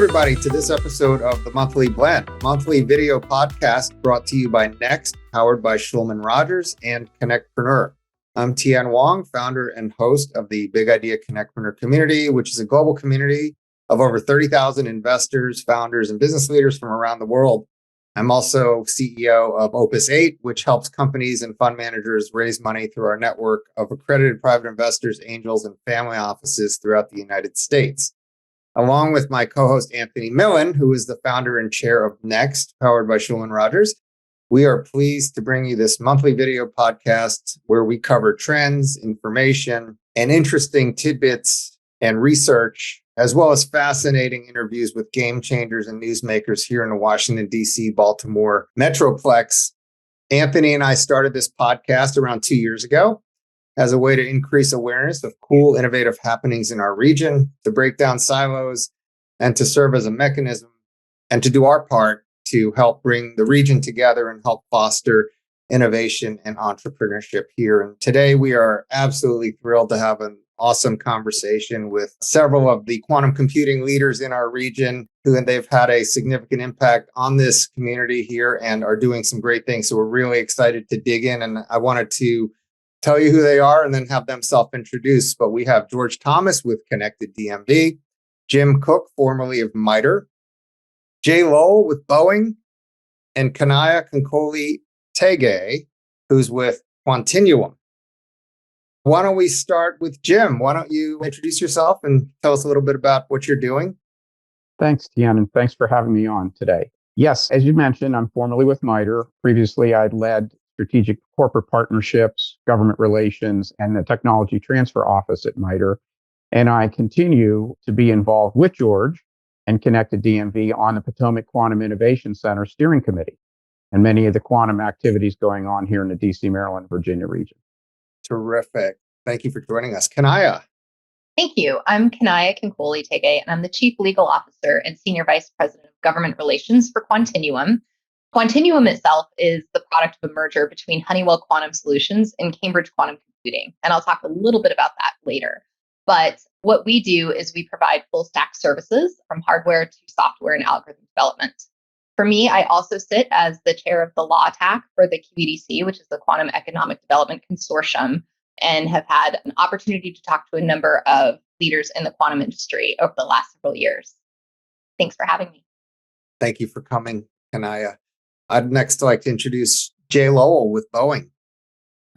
everybody, to this episode of the Monthly Blend, monthly video podcast brought to you by Next, powered by Schulman Rogers and Connectpreneur. I'm Tien Wong, founder and host of the Big Idea Connectpreneur community, which is a global community of over 30,000 investors, founders, and business leaders from around the world. I'm also CEO of Opus 8, which helps companies and fund managers raise money through our network of accredited private investors, angels, and family offices throughout the United States. Along with my co-host, Anthony Millin, who is the founder and chair of Next, powered by Schulman Rogers, we are pleased to bring you this monthly video podcast where we cover trends, information, and interesting tidbits and research, as well as fascinating interviews with game changers and newsmakers here in the Washington, D.C., Baltimore Metroplex. Anthony and I started this podcast around 2 years ago as a way to increase awareness of cool, innovative happenings in our region, to break down silos, and to serve as a mechanism and to do our part to help bring the region together and help foster innovation and entrepreneurship here. And today we are absolutely thrilled to have an awesome conversation with several of the quantum computing leaders in our region they've had a significant impact on this community here and are doing some great things. So we're really excited to dig in, and I wanted to tell you who they are and then have them self-introduce. But we have George Thomas with Connected DMV, Jim Cook, formerly of MITRE, Jay Lowell with Boeing, and Kaniah Konkoly-Thege, who's with Quantiniuum. Why don't we start with Jim? Why don't you introduce yourself and tell us a little bit about what you're doing? Thanks, Tien, and thanks for having me on today. Yes, as you mentioned, I'm formerly with MITRE. Previously, I'd led strategic corporate partnerships, government relations, and the technology transfer office at MITRE. And I continue to be involved with George and Connected DMV on the Potomac Quantum Innovation Center Steering Committee and many of the quantum activities going on here in the DC, Maryland, Virginia region. Terrific. Thank you for joining us. Kaniah. Thank you. I'm Kaniah Konkoly-Thege, and I'm the Chief Legal Officer and Senior Vice President of Government Relations for Quantiniuum. Quantiniuum itself is the product of a merger between Honeywell Quantum Solutions and Cambridge Quantum Computing. And I'll talk a little bit about that later. But what we do is we provide full stack services from hardware to software and algorithm development. For me, I also sit as the chair of the law attack for the QEDC, which is the Quantum Economic Development Consortium, and have had an opportunity to talk to a number of leaders in the quantum industry over the last several years. Thanks for having me. Thank you for coming, Kaniah. I'd next like to introduce Jay Lowell with Boeing.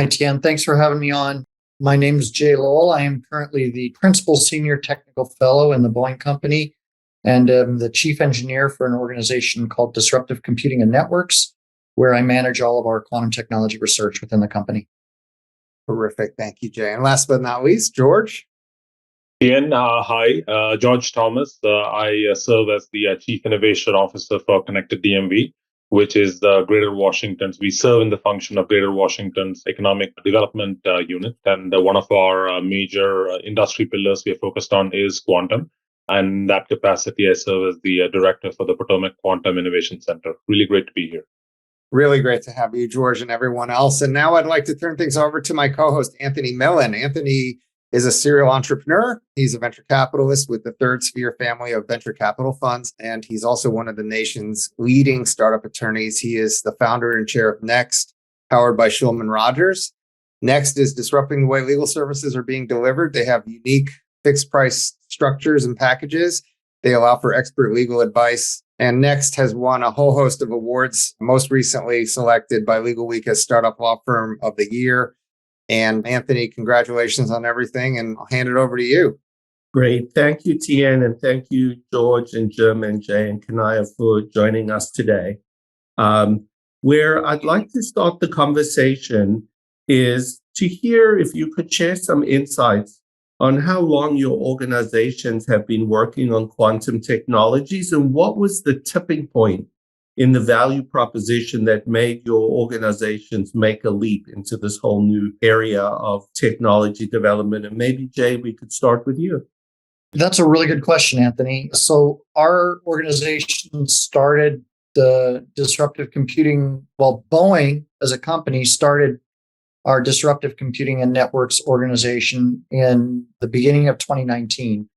Hi, Tien. Thanks for having me on. My name is Jay Lowell. I am currently the Principal Senior Technical Fellow in the Boeing Company and am the Chief Engineer for an organization called Disruptive Computing Networks, where I manage all of our quantum technology research within the company. Terrific. Thank you, Jay. And last but not least, George. Tien, hi, George Thomas. I serve as the Chief Innovation Officer for Connected DMV, which is Greater Washington's. We serve in the function of Greater Washington's Economic Development Unit. And one of our major industry pillars we are focused on is quantum. And in that capacity, I serve as the director for the Potomac Quantum Innovation Center. Really great to be here. Really great to have you, George, and everyone else. And now I'd like to turn things over to my co-host, Anthony Millin. Anthony is a serial entrepreneur. He's a venture capitalist with the Third Sphere family of venture capital funds, and he's also one of the nation's leading startup attorneys. He is the founder and chair of Next, powered by Schulman Rogers. Next is disrupting the way legal services are being delivered. They have unique fixed price structures and packages. They allow for expert legal advice. And Next has won a whole host of awards, most recently selected by Legal Week as Startup Law Firm of the Year. And Anthony, congratulations on everything, and I'll hand it over to you. Great. Thank you, Tien, and thank you, George and Jim and Jay and Kaniah for joining us today. Where I'd like to start the conversation is to hear if you could share some insights on how long your organizations have been working on quantum technologies and what was the tipping point in the value proposition that made your organizations make a leap into this whole new area of technology development. And maybe, Jay, we could start with you. That's a really good question, Anthony. So our organization started the disruptive computing, Boeing as a company started our Disruptive Computing and Networks organization in the beginning of 2019.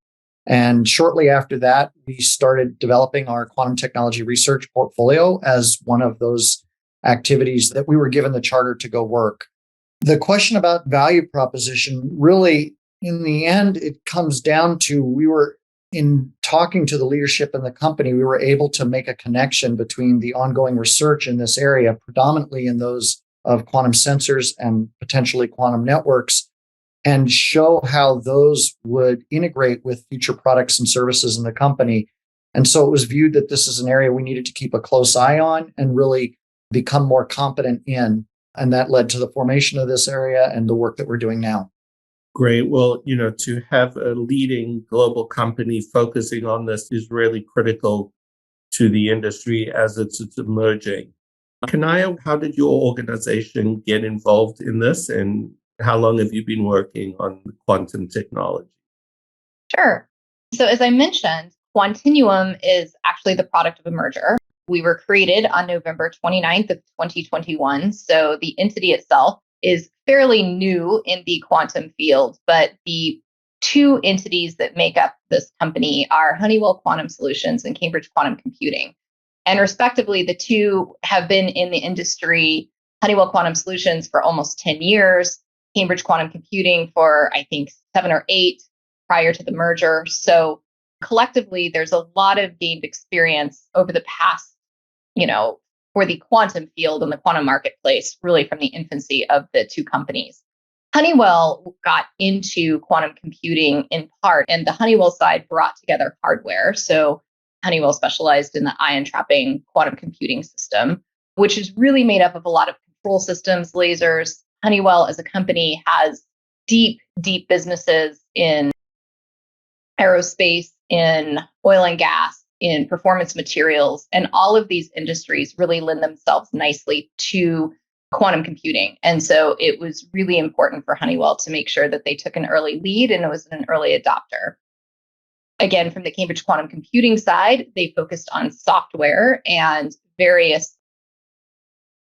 And shortly after that, we started developing our quantum technology research portfolio as one of those activities that we were given the charter to go work. The question about value proposition, really, in the end, it comes down to in talking to the leadership in the company, we were able to make a connection between the ongoing research in this area, predominantly in those of quantum sensors and potentially quantum networks, and show how those would integrate with future products and services in the company. And so it was viewed that this is an area we needed to keep a close eye on and really become more competent in. And that led to the formation of this area and the work that we're doing now. Great. Well, to have a leading global company focusing on this is really critical to the industry as it's emerging. Kaniah, how did your organization get involved in this, and how long have you been working on quantum technology? Sure. So as I mentioned, Quantiniuum is actually the product of a merger. We were created on November 29th of 2021. So the entity itself is fairly new in the quantum field, but the two entities that make up this company are Honeywell Quantum Solutions and Cambridge Quantum Computing. And respectively, the two have been in the industry, Honeywell Quantum Solutions for almost 10 years, Cambridge Quantum Computing for, I think, 7 or 8 prior to the merger. So collectively, there's a lot of gained experience over the past, for the quantum field and the quantum marketplace, really from the infancy of the two companies. Honeywell got into quantum computing in part, and the Honeywell side brought together hardware. So Honeywell specialized in the ion trapping quantum computing system, which is really made up of a lot of control systems, lasers. Honeywell as a company has deep, deep businesses in aerospace, in oil and gas, in performance materials, and all of these industries really lend themselves nicely to quantum computing. And so it was really important for Honeywell to make sure that they took an early lead and it was an early adopter. Again, from the Cambridge Quantum Computing side, they focused on software and various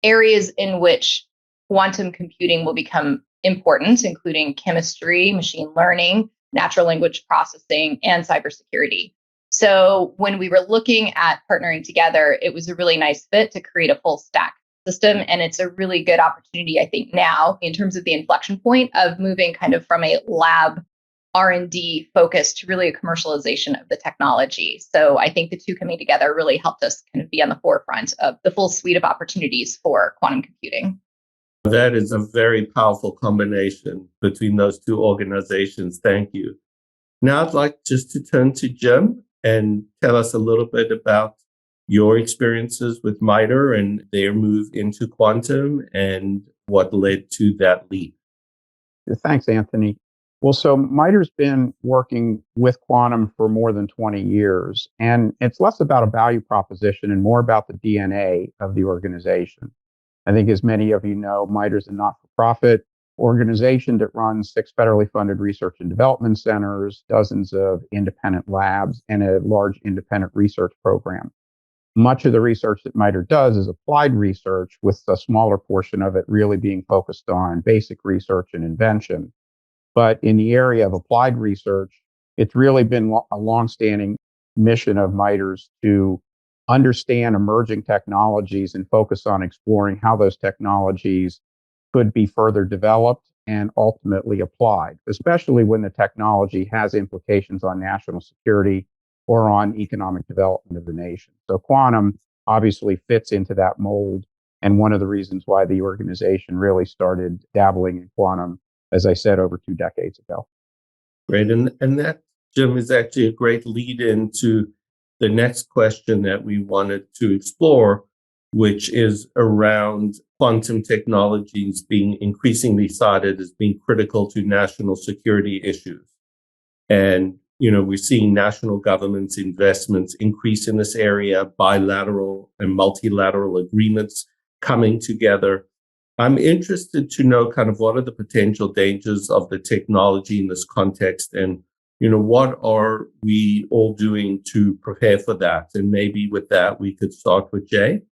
areas in which quantum computing will become important, including chemistry, machine learning, natural language processing, and cybersecurity. So when we were looking at partnering together, it was a really nice fit to create a full stack system. And it's a really good opportunity, I think, now in terms of the inflection point of moving kind of from a lab R&D focus to really a commercialization of the technology. So I think the two coming together really helped us kind of be on the forefront of the full suite of opportunities for quantum computing. That is a very powerful combination between those two organizations. Thank you. Now I'd like just to turn to Jim and tell us a little bit about your experiences with MITRE and their move into quantum and what led to that leap. Thanks, Anthony. Well, so MITRE's been working with quantum for more than 20 years, and it's less about a value proposition and more about the DNA of the organization. I think, as many of you know, MITRE is a not-for-profit organization that runs 6 federally funded research and development centers, dozens of independent labs, and a large independent research program. Much of the research that MITRE does is applied research, with a smaller portion of it really being focused on basic research and invention. But in the area of applied research, it's really been a longstanding mission of MITRE's to understand emerging technologies and focus on exploring how those technologies could be further developed and ultimately applied, especially when the technology has implications on national security or on economic development of the nation. So quantum obviously fits into that mold, and one of the reasons why the organization really started dabbling in quantum, as I said, over 2 decades ago. Great. And that, Jim, is actually a great lead into the next question that we wanted to explore, which is around quantum technologies being increasingly cited as being critical to national security issues. And, we're seeing national governments' investments increase in this area, bilateral and multilateral agreements coming together. I'm interested to know kind of what are the potential dangers of the technology in this context, and what are we all doing to prepare for that? And maybe with that, we could start with Jay.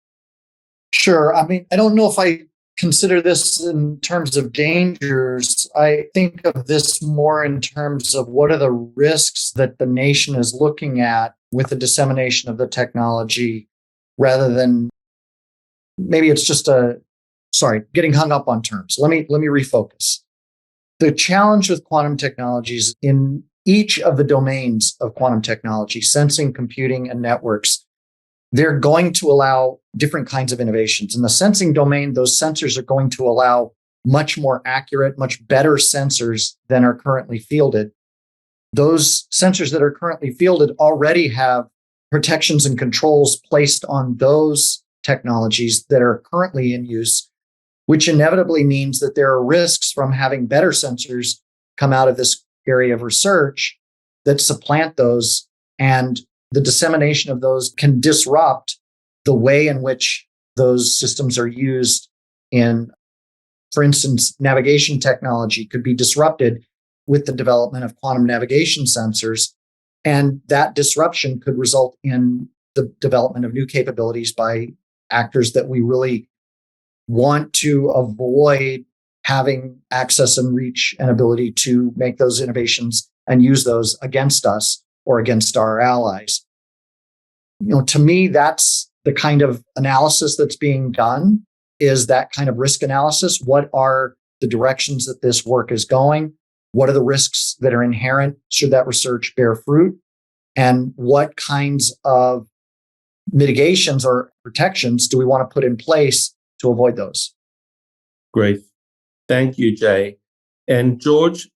Sure. I mean, I don't know if I consider this in terms of dangers, I think of this more in terms of what are the risks that the nation is looking at with the dissemination of the technology, rather than maybe it's just getting hung up on terms. Let me refocus. The challenge with quantum technologies in each of the domains of quantum technology, sensing, computing, and networks, they're going to allow different kinds of innovations. In the sensing domain, those sensors are going to allow much more accurate, much better sensors than are currently fielded. Those sensors that are currently fielded already have protections and controls placed on those technologies that are currently in use, which inevitably means that there are risks from having better sensors come out of this area of research that supplant those, and the dissemination of those can disrupt the way in which those systems are used in, for instance, navigation technology could be disrupted with the development of quantum navigation sensors. And that disruption could result in the development of new capabilities by actors that we really want to avoid having access and reach and ability to make those innovations and use those against us or against our allies. To me, that's the kind of analysis that's being done, is that kind of risk analysis. What are the directions that this work is going? What are the risks that are inherent should that research bear fruit? And what kinds of mitigations or protections do we want to put in place to avoid those? Great. Thank you, Jay. And George,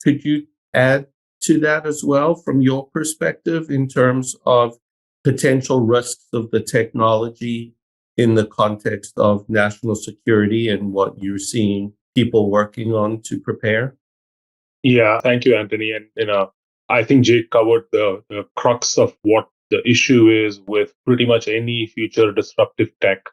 could you add to that as well from your perspective in terms of potential risks of the technology in the context of national security and what you're seeing people working on to prepare? Yeah, thank you, Anthony. And I think Jay covered the crux of what the issue is with pretty much any future disruptive tech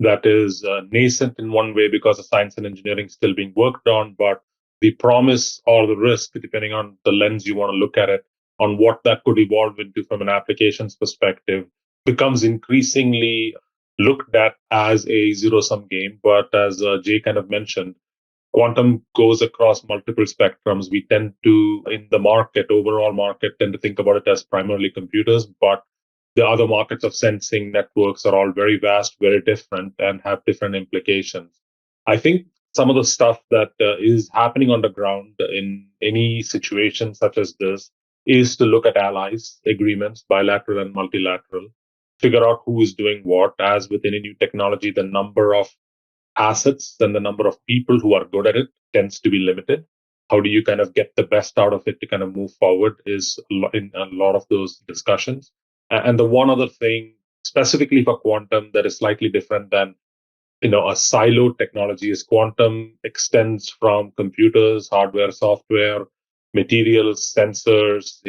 that is nascent in one way because of science and engineering still being worked on, but the promise or the risk, depending on the lens you want to look at it, on what that could evolve into from an applications perspective, becomes increasingly looked at as a zero-sum game. But as Jay kind of mentioned, quantum goes across multiple spectrums. We tend to, in the market, overall market, tend to think about it as primarily computers, but the other markets of sensing networks are all very vast, very different, and have different implications. I think some of the stuff that is happening on the ground in any situation such as this is to look at allies, agreements, bilateral and multilateral, figure out who is doing what. As with any new technology, the number of assets and the number of people who are good at it tends to be limited. How do you kind of get the best out of it to kind of move forward is in a lot of those discussions. And the one other thing specifically for quantum that is slightly different than a siloed technology is quantum extends from computers, hardware, software, materials, sensors,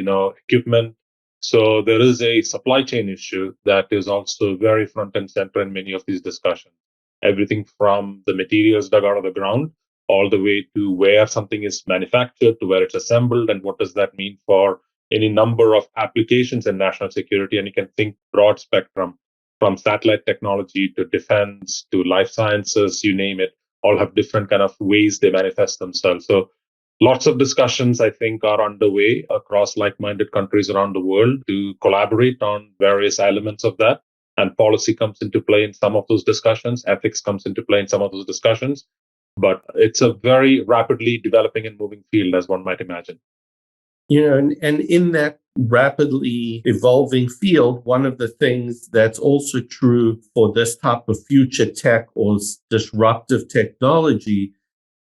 equipment. So there is a supply chain issue that is also very front and center in many of these discussions. Everything from the materials dug out of the ground all the way to where something is manufactured, to where it's assembled, and what does that mean for any number of applications in national security. And you can think broad spectrum, from satellite technology to defense to life sciences, you name it, all have different kind of ways they manifest themselves. So lots of discussions, I think, are underway across like-minded countries around the world to collaborate on various elements of that. And policy comes into play in some of those discussions. Ethics comes into play in some of those discussions. But it's a very rapidly developing and moving field, as one might imagine. And in that rapidly evolving field, one of the things that's also true for this type of future tech or disruptive technology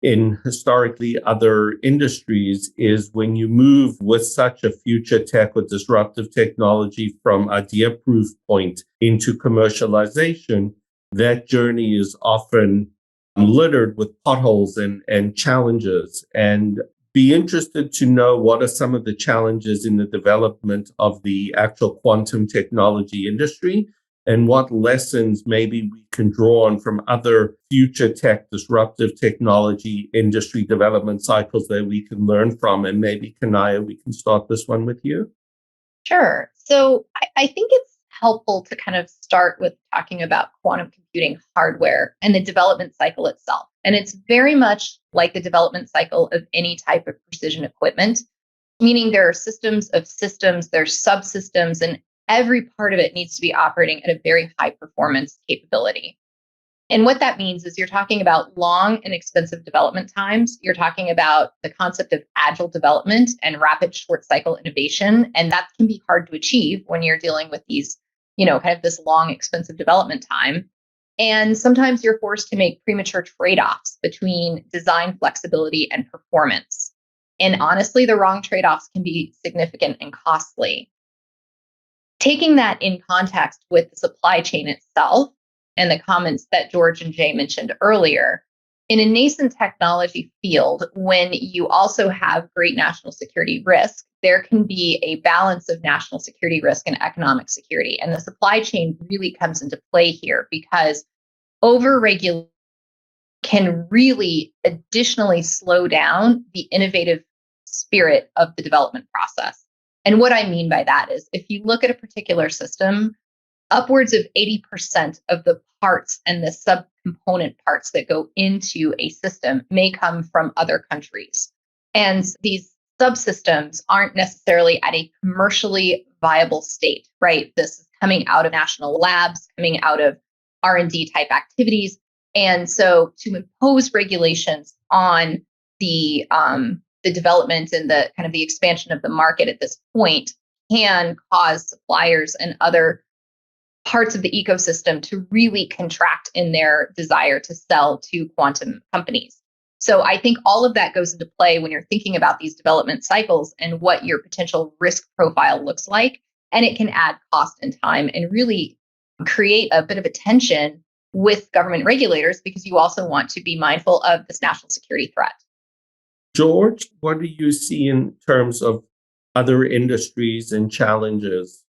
in historically other industries is when you move with such a future tech or disruptive technology from idea proof point into commercialization, that journey is often littered with potholes and challenges. And be interested to know what are some of the challenges in the development of the actual quantum technology industry and what lessons maybe we can draw on from other future tech, disruptive technology industry development cycles that we can learn from. And maybe, Kaniah, we can start this one with you. Sure. So I think it's helpful to kind of start with talking about quantum computing hardware and the development cycle itself. And it's very much like the development cycle of any type of precision equipment, meaning there are systems of systems, there's subsystems, and every part of it needs to be operating at a very high performance capability. And what that means is you're talking about long and expensive development times. You're talking about the concept of agile development and rapid short cycle innovation. And that can be hard to achieve when you're dealing with these, kind of this long, expensive development time. And sometimes you're forced to make premature trade-offs between design flexibility and performance. And honestly, the wrong trade-offs can be significant and costly. Taking that in context with the supply chain itself, and the comments that George and Jay mentioned earlier, in a nascent technology field, when you also have great national security risk, there can be a balance of national security risk and economic security. And the supply chain really comes into play here because over-regulation can really additionally slow down the innovative spirit of the development process. And what I mean by that is if you look at a particular system, upwards of 80% of the parts and the subcomponent parts that go into a system may come from other countries. And these subsystems aren't necessarily at a commercially viable state, right? This is coming out of national labs, coming out of R&D type activities. And so to impose regulations on the development and the kind of the expansion of the market at this point can cause suppliers and other parts of the ecosystem to really contract in their desire to sell to quantum companies. So I think all of that goes into play when you're thinking about these development cycles and what your potential risk profile looks like. And it can add cost and time and really create a bit of a tension with government regulators because you also want to be mindful of this national security threat. George, what do you see in terms of other industries and challenges?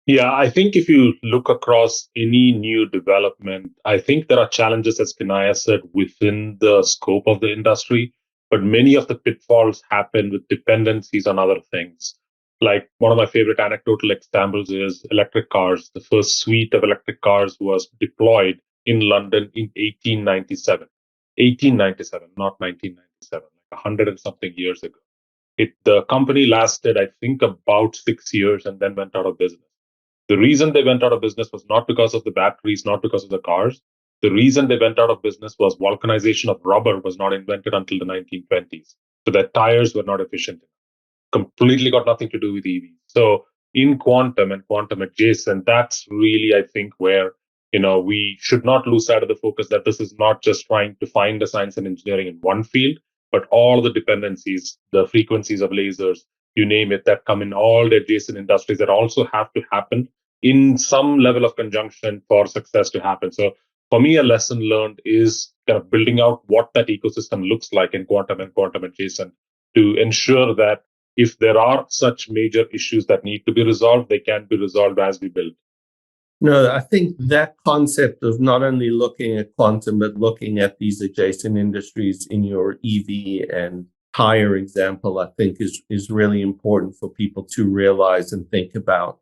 Yeah, I think if you look across any new development, I think there are challenges, as Kaniah said, within the scope of the industry, but many of the pitfalls happen with dependencies on other things. Like one of my favorite anecdotal examples is electric cars. The first suite of electric cars was deployed in London in 1897. 1897, not 1997, like 100 and something years ago. The company lasted, I think, about 6 years and then went out of business. The reason they went out of business was not because of the batteries, not because of the cars. The reason they went out of business was vulcanization of rubber was not invented until the 1920s. So their tires were not efficient enough. Completely got nothing to do with EVs. So in quantum and quantum adjacent, that's really, I think, where we should not lose sight of the focus that this is not just trying to find the science and engineering in one field, but all the dependencies, the frequencies of lasers, you name it, that come in all the adjacent industries that also have to happen in some level of conjunction for success to happen. So for me, a lesson learned is kind of building out what that ecosystem looks like in quantum and quantum adjacent to ensure that if there are such major issues that need to be resolved, they can be resolved as we build. No, I think that concept of not only looking at quantum, but looking at these adjacent industries in your EV and tire example, I think is really important for people to realize and think about.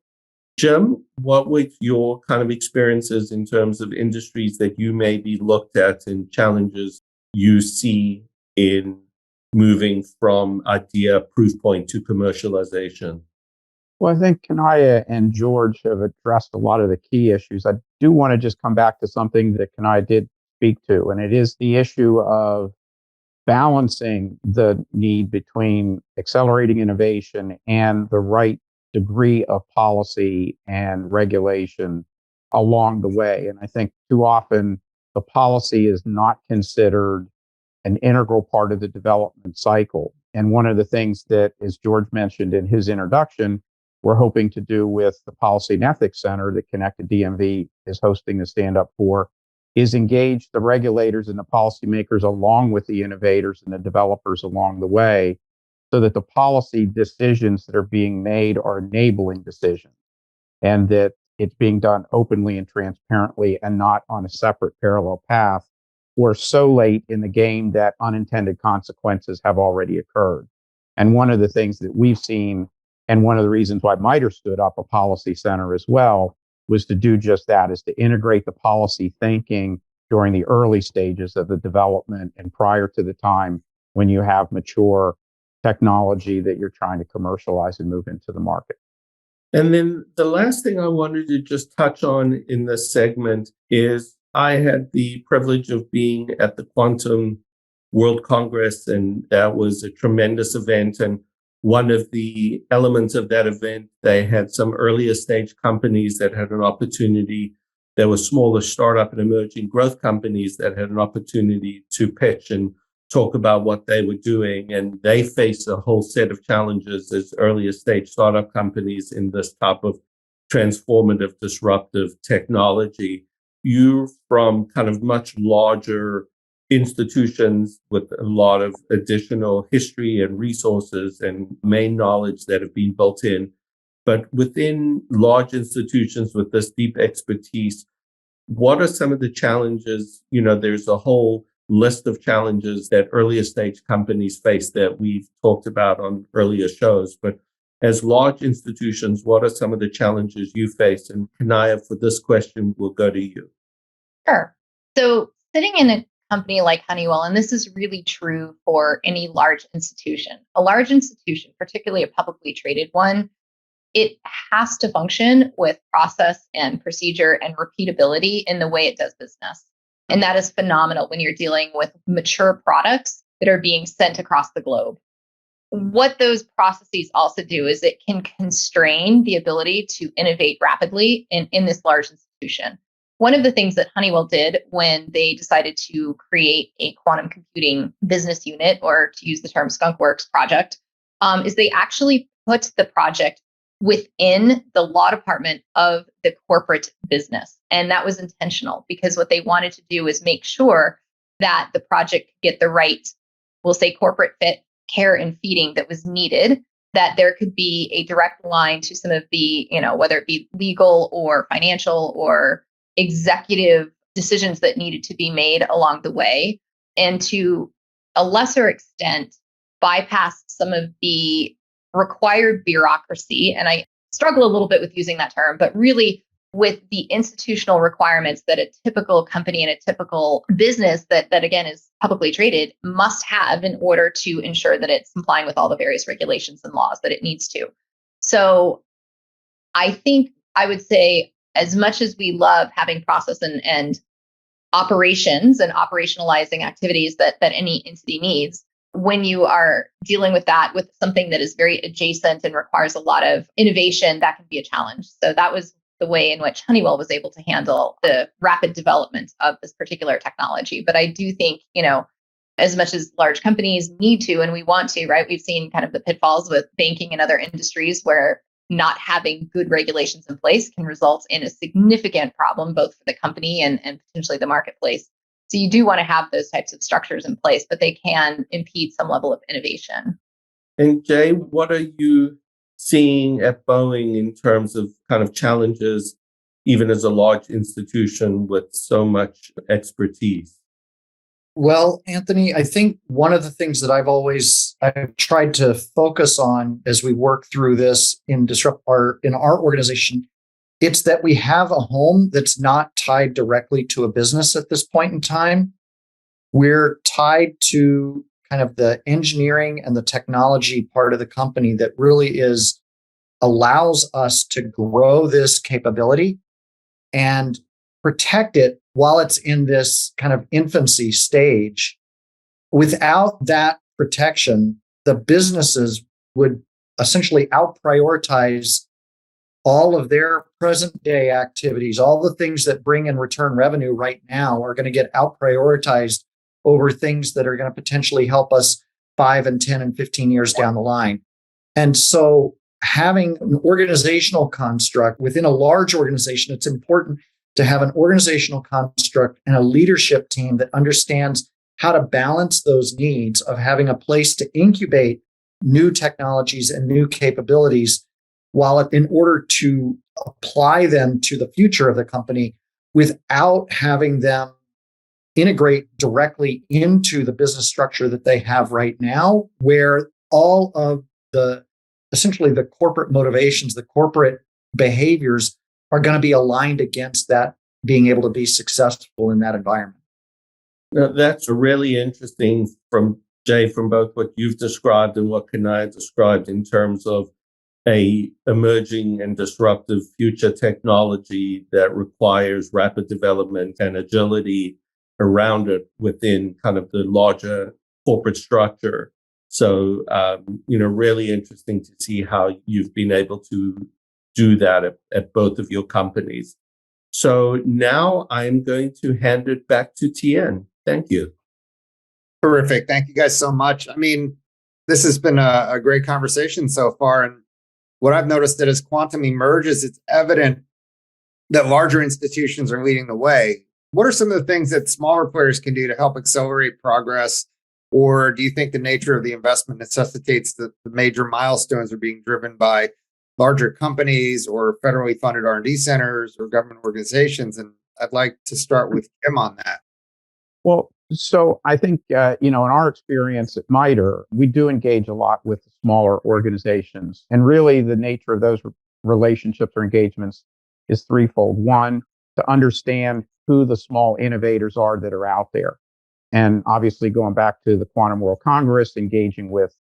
Jim, what were your kind of experiences in terms of industries that you maybe looked at and challenges you see in moving from idea proof point to commercialization? Well, I think Kaniah and George have addressed a lot of the key issues. I do want to just come back to something that Kaniah did speak to, and it is the issue of balancing the need between accelerating innovation and the right degree of policy and regulation along the way. And I think too often the policy is not considered an integral part of the development cycle. And one of the things that, as George mentioned in his introduction, we're hoping to do with the Policy and Ethics Center that Connected DMV is hosting the stand up for is engage the regulators and the policymakers along with the innovators and the developers along the way so that the policy decisions that are being made are enabling decisions and that it's being done openly and transparently and not on a separate parallel path or so late in the game that unintended consequences have already occurred. And one of the things that we've seen, and one of the reasons why MITRE stood up a policy center as well, was to do just that, is to integrate the policy thinking during the early stages of the development and prior to the time when you have mature technology that you're trying to commercialize and move into the market. And then the last thing I wanted to just touch on in this segment is I had the privilege of being at the Quantum World Congress, and that was a tremendous event. And one of the elements of that event, they had some earlier stage companies that had an opportunity. There were smaller startup and emerging growth companies that had an opportunity to pitch and talk about what they were doing. And they face a whole set of challenges as earlier stage startup companies in this type of transformative, disruptive technology. You, from kind of much larger institutions with a lot of additional history and resources and main knowledge that have been built in. But within large institutions with this deep expertise, what are some of the challenges? You know, there's a whole list of challenges that earlier stage companies face that we've talked about on earlier shows. But as large institutions, what are some of the challenges you face? And Kaniah, for this question, we'll go to you. Sure. So sitting in a company like Honeywell, and this is really true for any large institution, a large institution, particularly a publicly traded one, it has to function with process and procedure and repeatability in the way it does business. And that is phenomenal when you're dealing with mature products that are being sent across the globe. What those processes also do is it can constrain the ability to innovate rapidly in this large institution. One of the things that Honeywell did when they decided to create a quantum computing business unit, or to use the term skunkworks project, is they actually put the project within the law department of the corporate business. And that was intentional because what they wanted to do is make sure that the project could get the right, we'll say, corporate fit, care and feeding that was needed, that there could be a direct line to some of the, whether it be legal or financial or executive decisions that needed to be made along the way, and to a lesser extent, bypass some of the required bureaucracy. And I struggle a little bit with using that term, but really with the institutional requirements that a typical company and a typical business that again is publicly traded must have in order to ensure that it's complying with all the various regulations and laws that it needs to. So I think I would say, as much as we love having process and operations and operationalizing activities that any entity needs, when you are dealing with that with something that is very adjacent and requires a lot of innovation, that can be a challenge. So that was the way in which Honeywell was able to handle the rapid development of this particular technology. But I do think, as much as large companies need to, and we want to, right? We've seen kind of the pitfalls with banking and other industries where not having good regulations in place can result in a significant problem, both for the company and potentially the marketplace. So you do want to have those types of structures in place, but they can impede some level of innovation. And Jay, what are you seeing at Boeing in terms of kind of challenges, even as a large institution with so much expertise? Well, Anthony, I think one of the things that I've tried to focus on as we work through this in our organization, it's that we have a home that's not tied directly to a business at this point in time. We're tied to kind of the engineering and the technology part of the company that really allows us to grow this capability and protect it while it's in this kind of infancy stage. Without that protection, the businesses would essentially out-prioritize all of their present day activities. All the things that bring in return revenue right now are going to get out-prioritized over things that are going to potentially help us 5 and 10 and 15 years down the line. And so having an organizational construct within a large organization, it's important to have an organizational construct and a leadership team that understands how to balance those needs of having a place to incubate new technologies and new capabilities, while in order to apply them to the future of the company without having them integrate directly into the business structure that they have right now, where all of essentially the corporate motivations, the corporate behaviors are going to be aligned against that being able to be successful in that environment. Now, that's really interesting from Jay, from both what you've described and what Kaniah described in terms of a emerging and disruptive future technology that requires rapid development and agility around it within kind of the larger corporate structure. So, really interesting to see how you've been able to do that at both of your companies. So now I'm going to hand it back to Tien. Thank you. Terrific. Thank you guys so much. I mean, this has been a great conversation so far. And what I've noticed that as quantum emerges, it's evident that larger institutions are leading the way. What are some of the things that smaller players can do to help accelerate progress? Or do you think the nature of the investment necessitates that the major milestones are being driven by larger companies or federally funded R&D centers or government organizations? And I'd like to start with Jim on that. Well, so I think, in our experience at MITRE, we do engage a lot with smaller organizations. And really the nature of those relationships or engagements is threefold. One, to understand who the small innovators are that are out there. And obviously going back to the Quantum World Congress, engaging with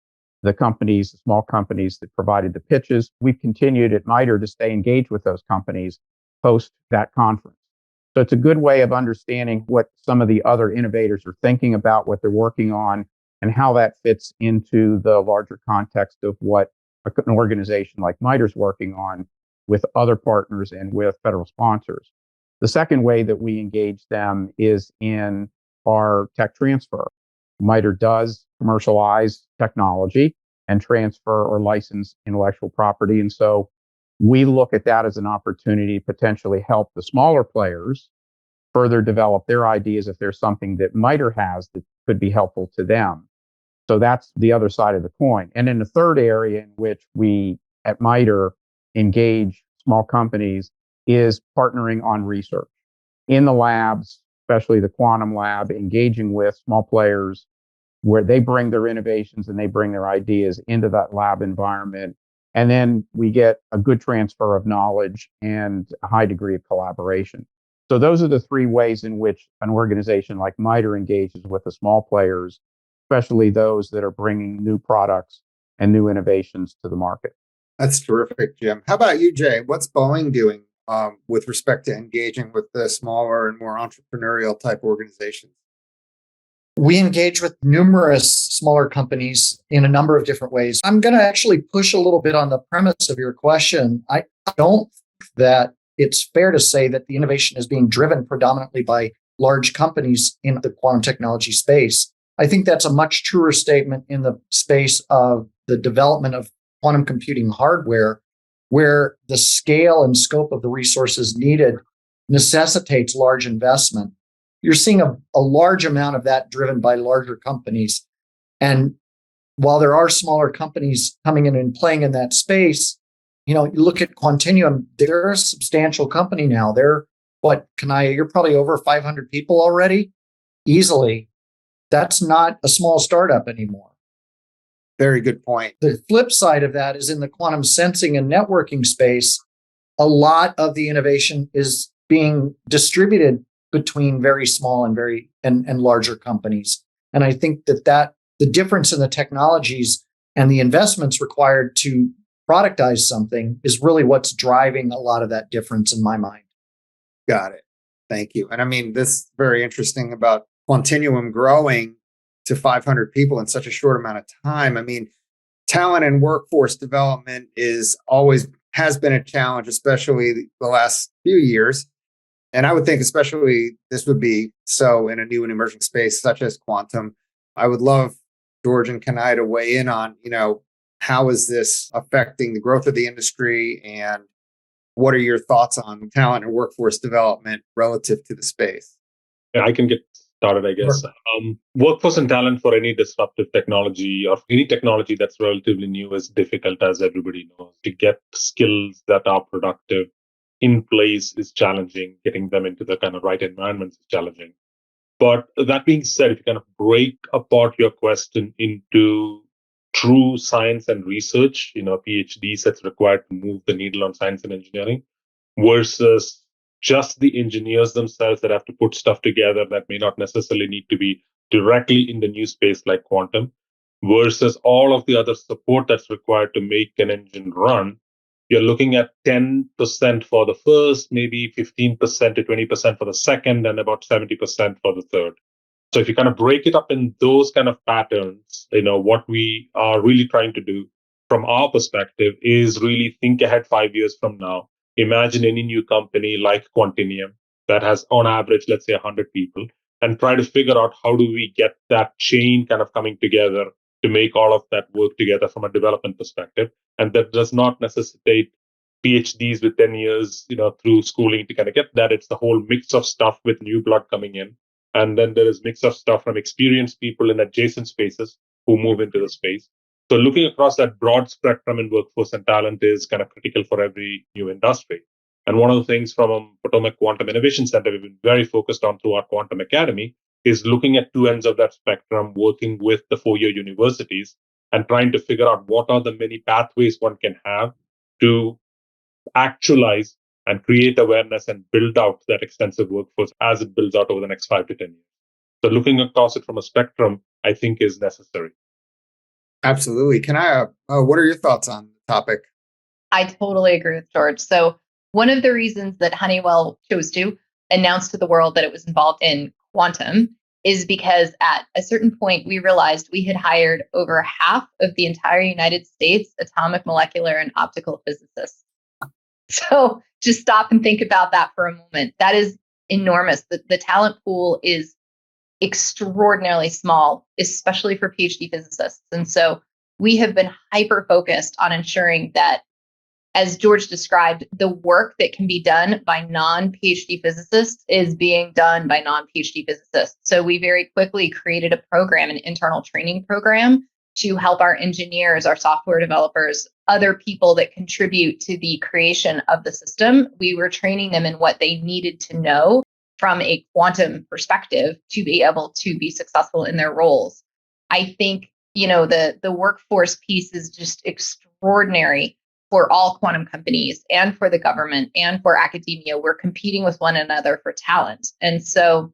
the companies, the small companies that provided the pitches. We've continued at MITRE to stay engaged with those companies post that conference. So it's a good way of understanding what some of the other innovators are thinking about, what they're working on, and how that fits into the larger context of what an organization like MITRE is working on with other partners and with federal sponsors. The second way that we engage them is in our tech transfer. MITRE does commercialize technology and transfer or license intellectual property. And so we look at that as an opportunity to potentially help the smaller players further develop their ideas if there's something that MITRE has that could be helpful to them. So that's the other side of the coin. And then the third area in which we at MITRE engage small companies is partnering on research in the labs, especially the quantum lab, engaging with small players where they bring their innovations and they bring their ideas into that lab environment. And then we get a good transfer of knowledge and a high degree of collaboration. So those are the three ways in which an organization like MITRE engages with the small players, especially those that are bringing new products and new innovations to the market. That's terrific, Jim. How about you, Jay? What's Boeing doing with respect to engaging with the smaller and more entrepreneurial type organizations? We engage with numerous smaller companies in a number of different ways. I'm going to actually push a little bit on the premise of your question. I don't think that it's fair to say that the innovation is being driven predominantly by large companies in the quantum technology space. I think that's a much truer statement in the space of the development of quantum computing hardware, where the scale and scope of the resources needed necessitates large investment. You're seeing a large amount of that driven by larger companies. And while there are smaller companies coming in and playing in that space, you look at Quantiniuum, they're a substantial company now. They're, Kaniah, you're probably over 500 people already? Easily. That's not a small startup anymore. Very good point. The flip side of that is in the quantum sensing and networking space, a lot of the innovation is being distributed between very small and larger companies. And I think that the difference in the technologies and the investments required to productize something is really what's driving a lot of that difference in my mind. Got it. Thank you. And I mean, this is very interesting about Quantiniuum growing to 500 people in such a short amount of time. I mean, talent and workforce development has been a challenge, especially the last few years. And I would think especially this would be so in a new and emerging space such as quantum. I would love George and Kaniah to weigh in on, how is this affecting the growth of the industry, and what are your thoughts on talent and workforce development relative to the space? Yeah, I can get started, I guess. Sure. Workforce and talent for any disruptive technology or any technology that's relatively new is difficult, as everybody knows. To get skills that are productive in place is challenging. Getting them into the kind of right environments is challenging. But that being said, if you kind of break apart your question into true science and research, PhDs that's required to move the needle on science and engineering, versus just the engineers themselves that have to put stuff together that may not necessarily need to be directly in the new space like quantum, versus all of the other support that's required to make an engine run. You're looking at 10% for the first, maybe 15% to 20% for the second, and about 70% for the third. So if you kind of break it up in those kind of patterns, what we are really trying to do from our perspective is really think ahead 5 years from now. Imagine any new company like Quantiniuum that has on average, let's say 100 people, and try to figure out how do we get that chain kind of coming together to make all of that work together from a development perspective. And that does not necessitate PhDs with 10 years, through schooling to kind of get that. It's the whole mix of stuff with new blood coming in. And then there is mix of stuff from experienced people in adjacent spaces who move into the space. So looking across that broad spectrum in workforce and talent is kind of critical for every new industry. And one of the things from Potomac Quantum Innovation Center we've been very focused on through our Quantum Academy is looking at two ends of that spectrum, working with the four-year universities and trying to figure out what are the many pathways one can have to actualize and create awareness and build out that extensive workforce as it builds out over the next 5 to 10 years. So looking across it from a spectrum, I think is necessary. Absolutely. What are your thoughts on the topic? I totally agree with George. So one of the reasons that Honeywell chose to announce to the world that it was involved in quantum is because at a certain point, we realized we had hired over half of the entire United States atomic, molecular, and optical physicists. So just stop and think about that for a moment. That is enormous. The talent pool is extraordinarily small, especially for PhD physicists. And so we have been hyper focused on ensuring that, as George described, the work that can be done by non-PhD physicists is being done by non-PhD physicists. So we very quickly created a program, an internal training program, to help our engineers, our software developers, other people that contribute to the creation of the system. We were training them in what they needed to know from a quantum perspective to be able to be successful in their roles. I think, the workforce piece is just extraordinary for all quantum companies and for the government and for academia. We're competing with one another for talent. And so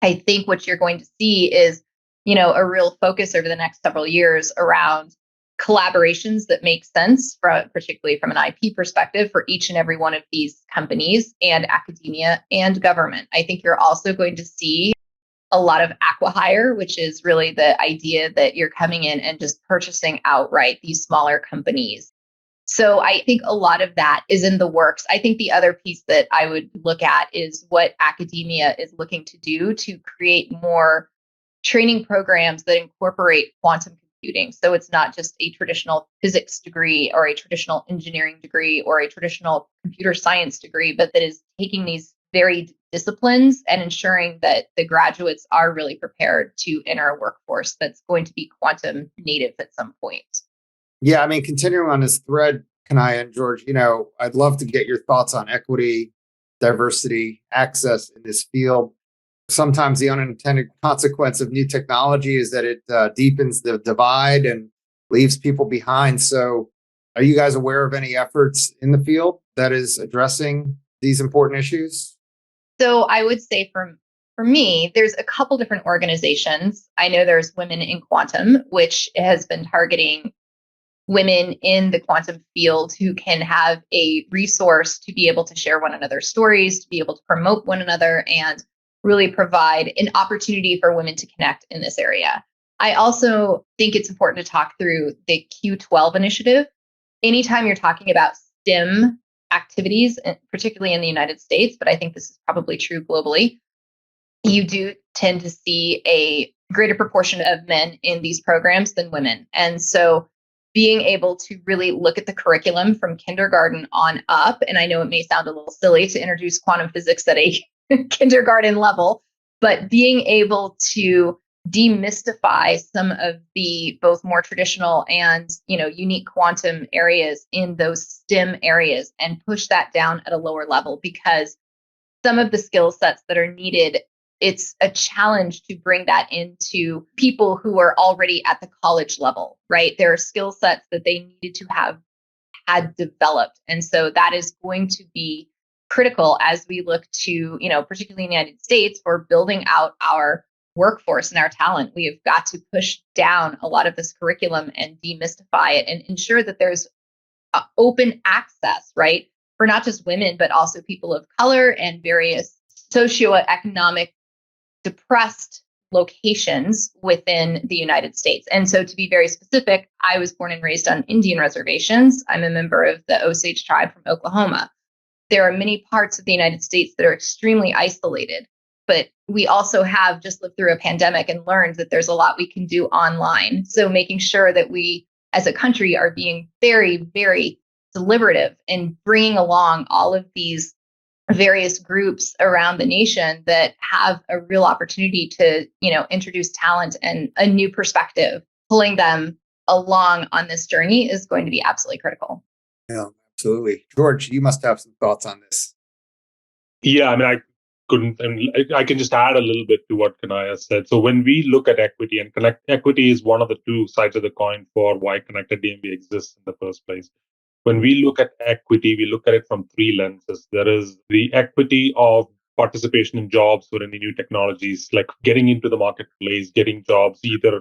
I think what you're going to see is, a real focus over the next several years around collaborations that make sense, particularly from an IP perspective, for each and every one of these companies and academia and government. I think you're also going to see a lot of acqui-hire, which is really the idea that you're coming in and just purchasing outright these smaller companies. So I think a lot of that is in the works. I think the other piece that I would look at is what academia is looking to do to create more training programs that incorporate quantum computing. So it's not just a traditional physics degree or a traditional engineering degree or a traditional computer science degree, but that is taking these varied disciplines and ensuring that the graduates are really prepared to enter a workforce that's going to be quantum native at some point. Yeah, continuing on this thread, Kaniah and George, I'd love to get your thoughts on equity, diversity, access in this field. Sometimes the unintended consequence of new technology is that it deepens the divide and leaves people behind. So are you guys aware of any efforts in the field that is addressing these important issues? So I would say for me, there's a couple different organizations. I know there's Women in Quantum, which has been targeting women in the quantum field who can have a resource to be able to share one another's stories, to be able to promote one another, and really provide an opportunity for women to connect in this area. I also think it's important to talk through the Q12 initiative. Anytime you're talking about STEM activities, particularly in the United States, but I think this is probably true globally, you do tend to see a greater proportion of men in these programs than women. And so being able to really look at the curriculum from kindergarten on up, and I know it may sound a little silly to introduce quantum physics at a kindergarten level, but being able to demystify some of the both more traditional and unique quantum areas in those STEM areas and push that down at a lower level, because some of the skill sets that are needed, it's a challenge to bring that into people who are already at the college level, right? There are skill sets that they needed to have had developed. And so that is going to be critical as we look to, particularly in the United States, for building out our workforce and our talent. We have got to push down a lot of this curriculum and demystify it and ensure that there's open access, right? For not just women, but also people of color and various socioeconomic depressed locations within the United States. And so, to be very specific, I was born and raised on Indian reservations. I'm a member of the Osage tribe from Oklahoma. There are many parts of the United States that are extremely isolated, but we also have just lived through a pandemic and learned that there's a lot we can do online. So making sure that we as a country are being very, very deliberative in bringing along all of these various groups around the nation that have a real opportunity to, introduce talent and a new perspective, pulling them along on this journey is going to be absolutely critical. Yeah, absolutely. George, you must have some thoughts on this. Yeah, I can just add a little bit to what Kaniah said. So when we look at equity, and equity is one of the two sides of the coin for why Connected DMV exists in the first place. When we look at equity, we look at it from three lenses. There is the equity of participation in jobs or any new technologies, like getting into the marketplace, getting jobs, either,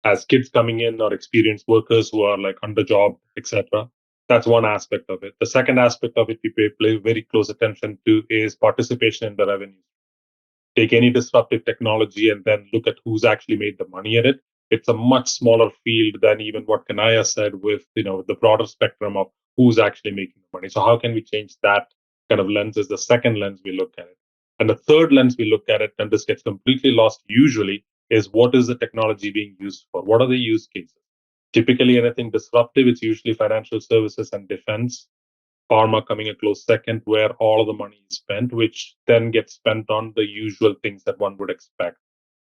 as kids coming in or experienced workers who are like under job, etc. That's one aspect of it. The second aspect of it we pay very close attention to is participation in the revenue. Take any disruptive technology and then look at who's actually made the money in it. It's a much smaller field than even what Kaniah said with, the broader spectrum of who's actually making the money. So how can we change that kind of lens is the second lens we look at it. And the third lens we look at it, and this gets completely lost usually, is what is the technology being used for? What are the use cases? Typically anything disruptive, it's usually financial services and defense. Pharma coming a close second, where all of the money is spent, which then gets spent on the usual things that one would expect.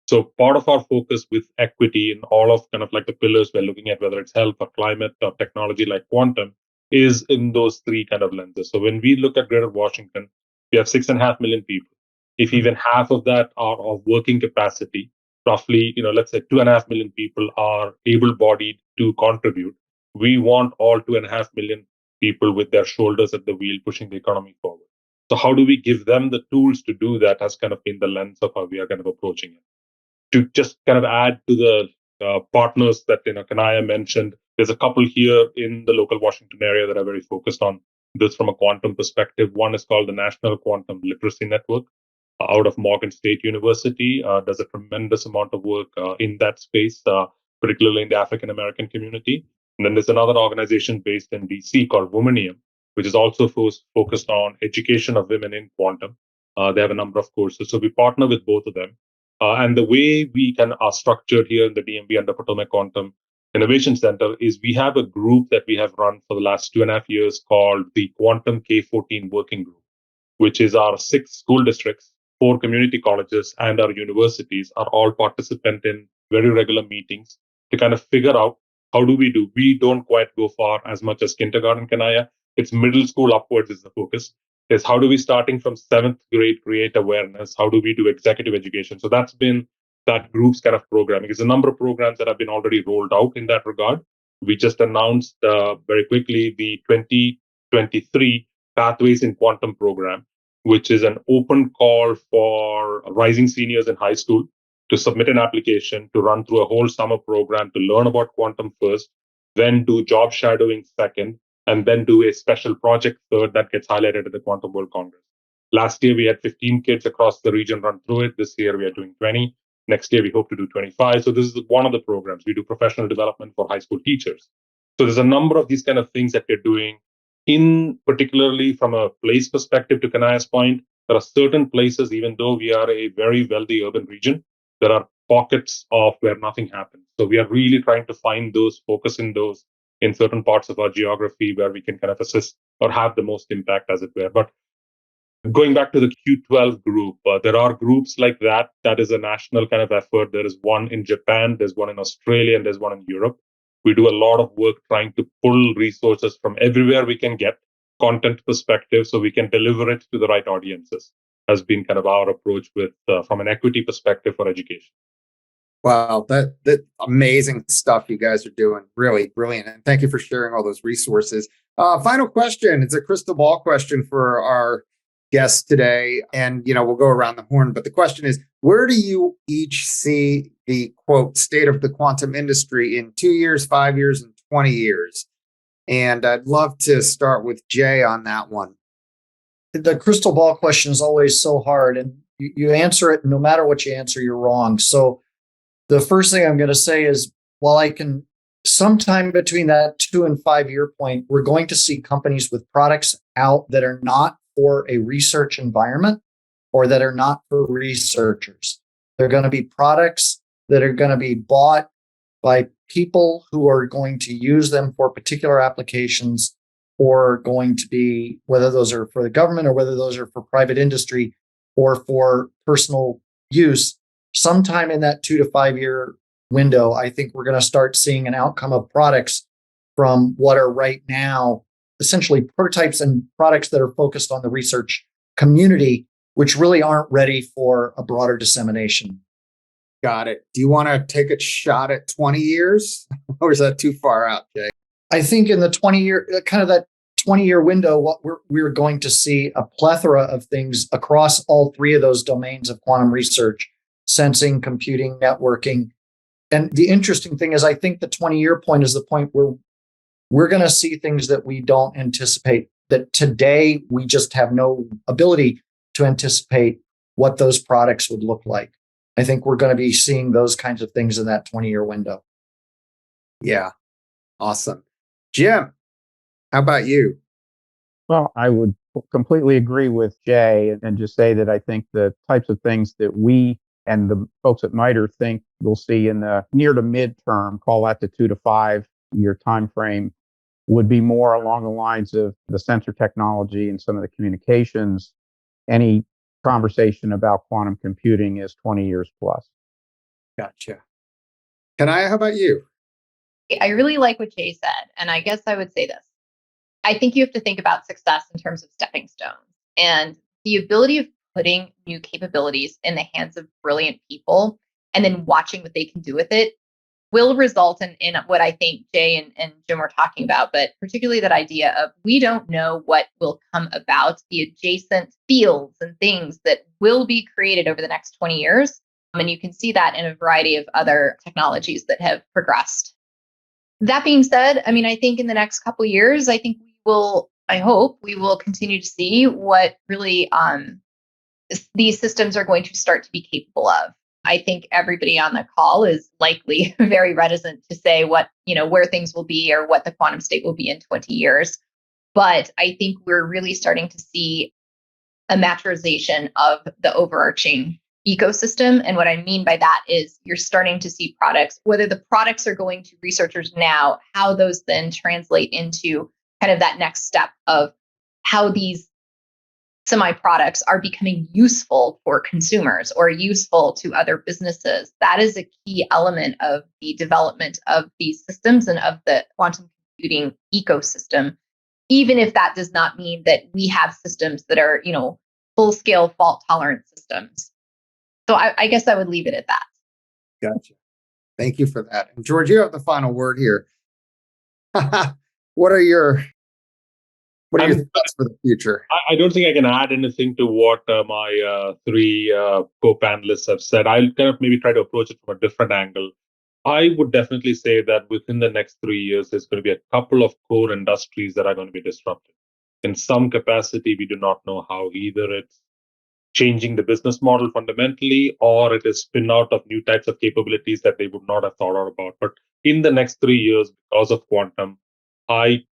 So part of our focus with equity in all of kind of like the pillars we're looking at, whether it's health or climate or technology like quantum, is in those three kind of lenses. So when we look at Greater Washington, we have 6.5 million people. If even half of that are of working capacity, roughly, let's say 2.5 million people are able-bodied to contribute. We want all 2.5 million people with their shoulders at the wheel pushing the economy forward. So how do we give them the tools to do that has kind of been the lens of how we are kind of approaching it. To just kind of add to the partners that Kaniah mentioned, there's a couple here in the local Washington area that are very focused on this from a quantum perspective. One is called the National Quantum Literacy Network out of Morgan State University. Does a tremendous amount of work in that space, particularly in the African American community. And then there's another organization based in DC called Womanium, which is also focused on education of women in quantum. They have a number of courses. So we partner with both of them. And the way we are structured here in the DMV under Potomac Quantum Innovation Center is we have a group that we have run for the last 2.5 years called the Quantum K14 Working Group, which is our 6 school districts, 4 community colleges, and our universities are all participant in very regular meetings to kind of figure out how do we do. We don't quite go far as much as kindergarten, Kaniah. It's middle school upwards is the focus. Is how do we, starting from 7th grade, create awareness? How do we do executive education? So that's been that group's kind of programming. There's a number of programs that have been already rolled out in that regard. We just announced very quickly the 2023 Pathways in Quantum program, which is an open call for rising seniors in high school to submit an application to run through a whole summer program to learn about quantum first, then do job shadowing second, and then do a special project third that gets highlighted at the Quantum World Congress. Last year, we had 15 kids across the region run through it. This year, we are doing 20. Next year, we hope to do 25. So this is one of the programs. We do professional development for high school teachers. So there's a number of these kind of things that we're doing. In particularly from a place perspective, to Kaniah's point, there are certain places, even though we are a very wealthy urban region, there are pockets of where nothing happens. So we are really trying to find those, focus in those in certain parts of our geography where we can kind of assist or have the most impact, as it were. But going back to the Q12 group, there are groups like that. That is a national kind of effort. There is one in Japan, there's one in Australia, and there's one in Europe. We do a lot of work trying to pull resources from everywhere we can get content perspective so we can deliver it to the right audiences, has been kind of our approach with from an equity perspective for education. Wow, that amazing stuff you guys are doing. Really brilliant. And thank you for sharing all those resources. Final question. It's a crystal ball question for our guests today. And we'll go around the horn. But the question is, where do you each see the quote state of the quantum industry in 2 years, 5 years, and 20 years? And I'd love to start with Jay on that one. The crystal ball question is always so hard, and you answer it, no matter what you answer, you're wrong. So the first thing I'm going to say is, while I can, sometime between that 2 and 5 year point, we're going to see companies with products out that are not for a research environment or that are not for researchers. They're going to be products that are going to be bought by people who are going to use them for particular applications, or going to be, whether those are for the government or whether those are for private industry or for personal use. Sometime in that 2 to 5 year window, I think we're going to start seeing an outcome of products from what are right now essentially prototypes and products that are focused on the research community, which really aren't ready for a broader dissemination. Got it. Do you want to take a shot at 20 years? Or is that too far out, Jay? I think in the 20-year window, what we're going to see a plethora of things across all three of those domains of quantum research: sensing, computing, networking. And the interesting thing is, I think the 20-year point is the point where we're going to see things that we don't anticipate, that today we just have no ability to anticipate what those products would look like. I think we're going to be seeing those kinds of things in that 20-year window. Yeah. Awesome. Jim, how about you? Well, I would completely agree with Jay and just say that I think the types of things that we and the folks at MITRE think we'll see in the near to midterm, call that the 2 to 5 year time frame, would be more along the lines of the sensor technology and some of the communications. Any conversation about quantum computing is 20 years plus. Gotcha. Kaniah, how about you? I really like what Jay said. And I guess I would say this. I think you have to think about success in terms of stepping stones, and the ability of putting new capabilities in the hands of brilliant people and then watching what they can do with it will result in what I think Jay and Jim were talking about, but particularly that idea of, we don't know what will come about, the adjacent fields and things that will be created over the next 20 years. And you can see that in a variety of other technologies that have progressed. That being said, I mean, I think in the next couple of years, I hope we will continue to see what really these systems are going to start to be capable of. I think everybody on the call is likely very reticent to say where things will be or what the quantum state will be in 20 years. But I think we're really starting to see a maturization of the overarching ecosystem. And what I mean by that is, you're starting to see products, whether the products are going to researchers now, how those then translate into kind of that next step of how these semi-products are becoming useful for consumers or useful to other businesses. That is a key element of the development of these systems and of the quantum computing ecosystem, even if that does not mean that we have systems that are, full-scale fault-tolerant systems. So I guess I would leave it at that. Gotcha. Thank you for that. And George, you have the final word here. What are your thoughts for the future? I don't think I can add anything to what my three co-panelists have said. I'll kind of maybe try to approach it from a different angle. I would definitely say that within the next 3 years, there's going to be a couple of core industries that are going to be disrupted. In some capacity, we do not know how. Either it's changing the business model fundamentally, or it is spin out of new types of capabilities that they would not have thought about. But in the next 3 years, because of quantum, I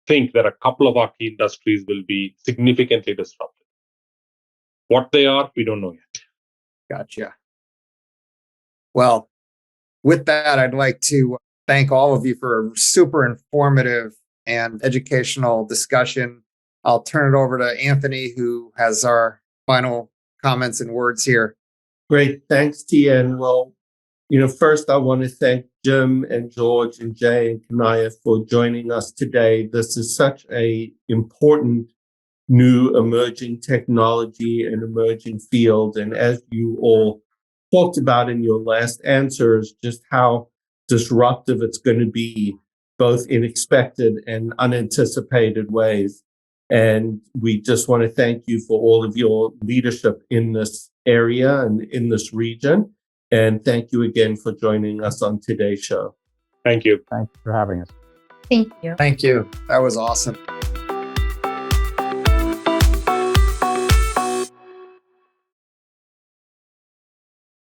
think that a couple of our key industries will be significantly disrupted. What they are, we don't know yet. Gotcha. Well, with that, I'd like to thank all of you for a super informative and educational discussion. I'll turn it over to Anthony, who has our final comments and words here. Great. Thanks, Tien. Well, first I want to thank Jim and George and Jay and Kaniah for joining us today. This is such a important new emerging technology and emerging field. And as you all talked about in your last answers, just how disruptive it's going to be, both in expected and unanticipated ways. And we just want to thank you for all of your leadership in this area and in this region. And thank you again for joining us on today's show. Thank you. Thanks for having us. Thank you. Thank you. That was awesome.